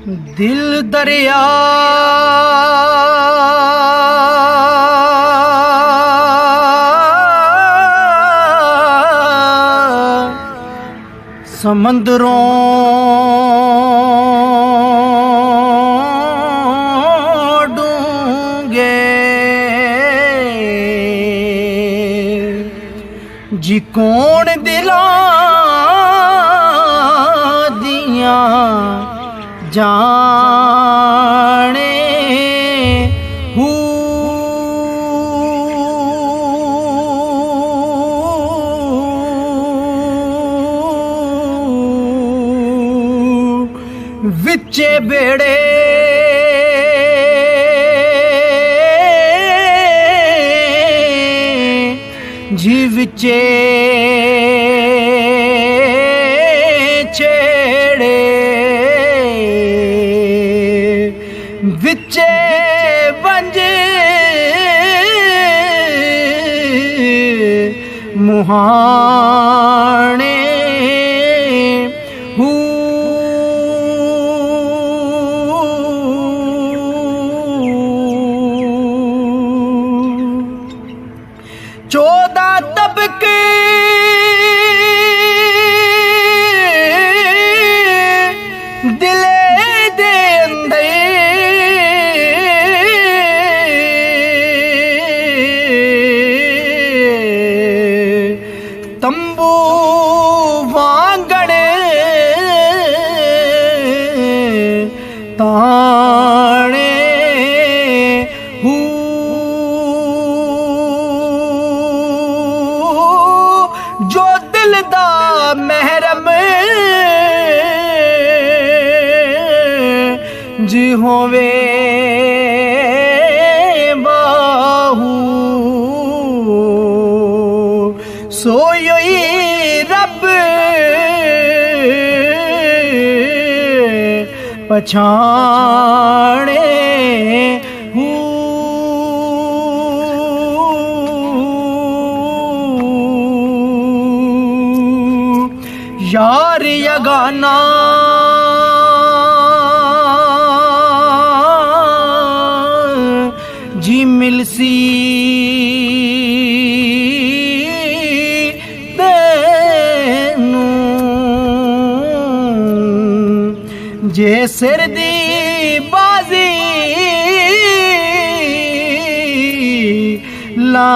दिल दरिया समंदरों डूंगे जी कौन दिला दिया जाने हूँ विचे बेड़े जी विचे छेड़े विचे वंजे मुहाने चौदह तबके दिले दे अंदर तंबू वांगड़े ताने जो दिल दा महरम जी होवे बाहू सोई रब पछाणे यार यगाना जी मिलसी तेनू जे सिर दी बाजी ला